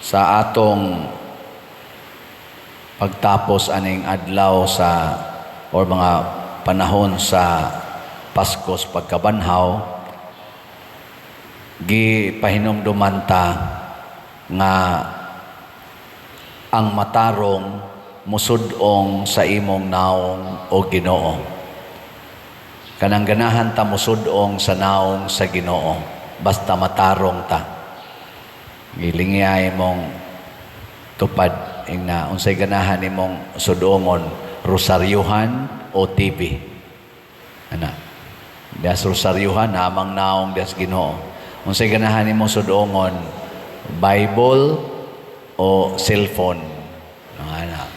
sa atong pagtapos aning adlaw sa or mga panahon sa Paskos pagkabanhaw, gipahinumduman ta nga ang matarong musudong sa imong naong o Ginoo. Kanang ganahan ta musudong sa naong sa Ginoo basta matarong ta. Gilingay mong tupad na unsay ganahan imong sudongon, rosaryuhan o TV. Ana. Dias rosaryuhan namang naong dias Ginoo. Unsay ganahan imong sudongon, Bible o cellphone. Ana.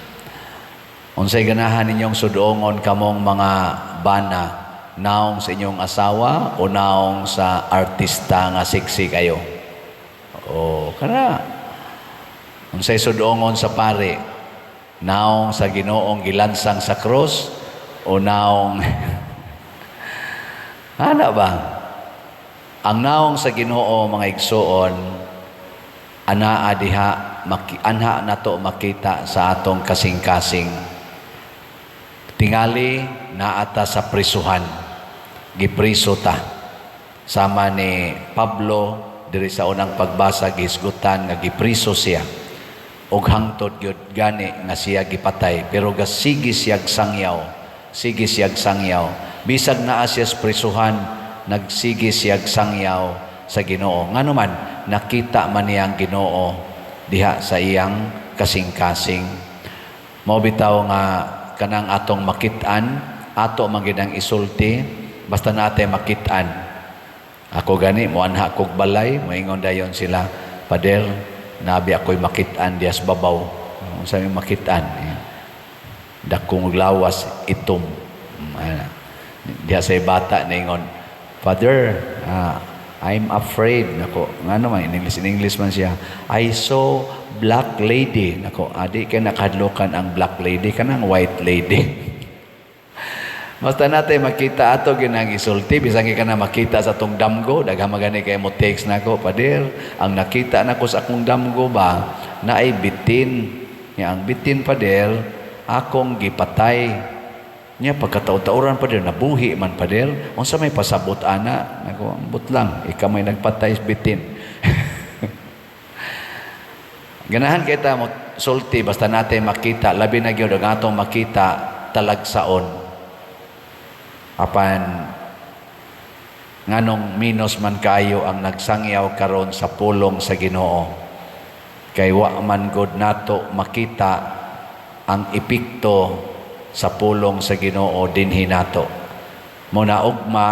Unsay ganahan ninyong sudongon kamong mga bana, naong sa inyong asawa o naong sa artista nga siksi kayo. O kana unsay sudongon sa pare, naong sa Ginoong gilansang sa krus o naong ana ba? Ang naong sa Ginoo mga igsoon, anaa diha anha nato makita sa atong kasing-kasing. Tingali naata sa prisuhan, gipriso ta sama ni Pablo diri sa unang pagbasa, gisgutan nga gipriso siya og hangtod gyud gani nga siya gipatay, pero gasigi siyag sangyaw bisag naa siya sa prisuhan, nagsigi siyag sangyaw sa Ginoo. Ngano man nakita man niya ang Ginoo diha sa iyang kasing-kasing. Mao bitaw nga kanang atong makit-an, ato man gid ang isulti basta natin makit-an. Ako gani moanha kog balay, moingon dayon sila, Pader, nabi ako'y makit-an dias babaw. Unsa may makit-an? Dakong lawas itom. Diha say bata ningon, Father, I'm afraid. Nako, ngano man in English man siya. I saw black lady. Nako, adi kay nakadlokan ang black lady kanang white lady. Basta natin makita ato ginang isulti, bisang ka na makita sa tong damgo, daghang magani kay mo text nako, Pader, ang nakita nako sa akong damgo ba na ay bitin. Nya ang bitin, Pader, akong gipatay. Nya pagkataon-taoran, Pader, nabuhi man, Pader. Unsa may pasabot ana? Nako, ambot lang, ikaw may nagpatay bitin. Ganahan kita mo sulti basta natin makita, labi na gyud ang atong makita talagsaon. Apan nganong minos man kayo ang nagsangyaw karon sa pulong sa Ginoo, kay wa man gud nato makita ang epekto sa pulong sa Ginoo dinhi nato. Muna ugma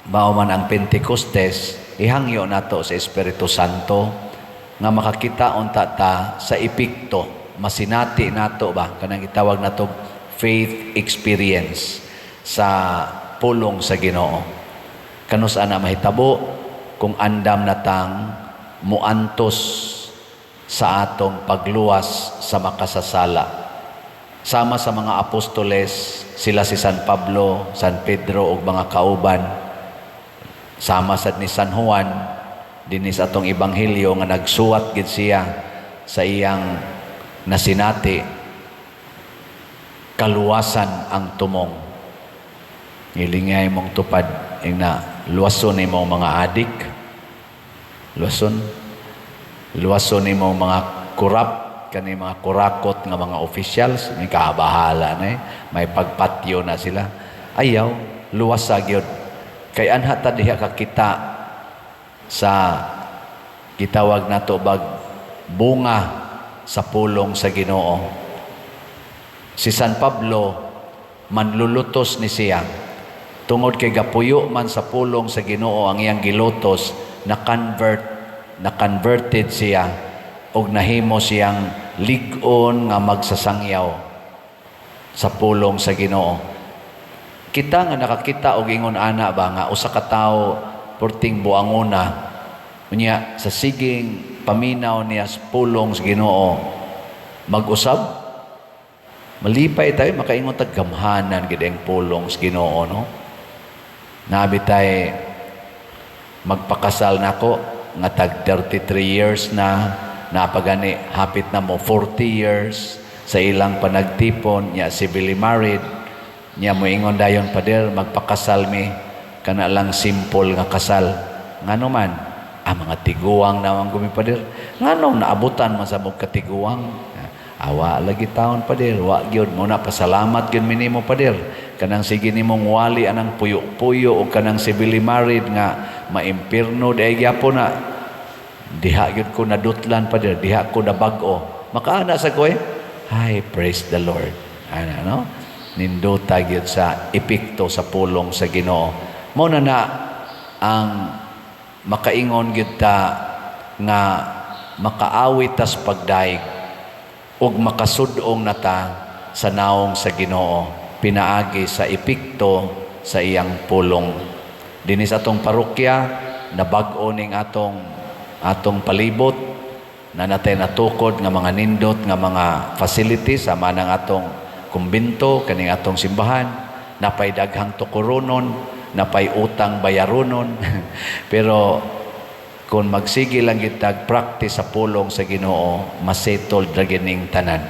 mao man ang Pentecostes, ihangyo nato sa Espiritu Santo nga makakita unta ta sa epekto, masinati nato ba kanang itawag nato faith experience sa pulong sa Ginoo. Kanus ana mahitabo kung andam natang muantos sa atong pagluwas sa makasasala. Sama sa mga apostoles, sila si San Pablo, San Pedro ug mga kauban. Sama sad ni San Juan dinis atong ebanghelyo nga nagsuwat gid siya sa iyang nasinati, kaluwasan ang tumong. Ngilingay mong tupad na luwason ni mong mga adik, luwason ni mong mga kurap, kani mga kurakot nga mga officials, may kabahala na may pagpatyo na sila. Ayaw, luwas sa gyud. Kay anha ta diha kakita sa gitawag nato bag bunga sa pulong sa Ginoo. Si San Pablo manlulutos ni siya. Tungod kay gapuyo man sa pulong sa Ginoo ang iyang gilutos, na-converted siya og nahimo siyang lig-on nga magsasangyaw sa pulong sa Ginoo. Kita nga nakakita og ingon ana ba nga usa ka tawo porting buangona unya sa siging paminaw niya sa pulong sa Ginoo mag-usab, malipay tayo makaingon tag gamhanan gid ang pulong sa Ginoo, no? Nabi tay magpakasal nako nga tag 33 years na napagani hapit na mo 40 years sa ilang panagtipon niya civilly married niya moingon dayon pader magpakasal mi kana lang simple nga kasal ngano man mga tiguang naman gumi pader ngano naabutan man sa mong katiguang awa lagi taon pader wa gyud mo na pasalamat gyud minimo pader kanang sige nimong wali anang puyo-puyo o kanang civilly married nga maimpirno dai gyapon na diha gyud ko nadutlan pader diha ko na bag-o makaana sa koy hi praise the Lord ana no ninduta gyud sa epekto sa pulong sa Ginoo mo na ang makaingon gyud ta nga makaawit tas pagdaig ug makasud-ong nata sa naong sa Ginoo pinaagi sa epekto sa iyang pulong dinis atong parokya nabag-o ning atong palibot na natay natukod nga mga nindot nga mga facilities sama ng atong kumbento kaning atong simbahan napay daghang tukuronon napay utang bayaronon pero kung magsige lang gitag practice sa pulong sa Ginoo masettle ra gining tanan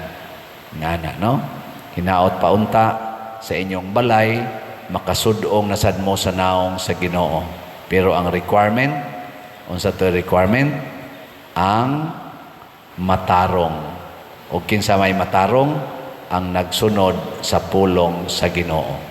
ngana no hinaot paunta sa inyong balay makasud-ong nasad mo sa naong sa Ginoo pero ang requirement unsa to requirement ang matarong o kinsa may matarong ang nagsunod sa pulong sa Ginoo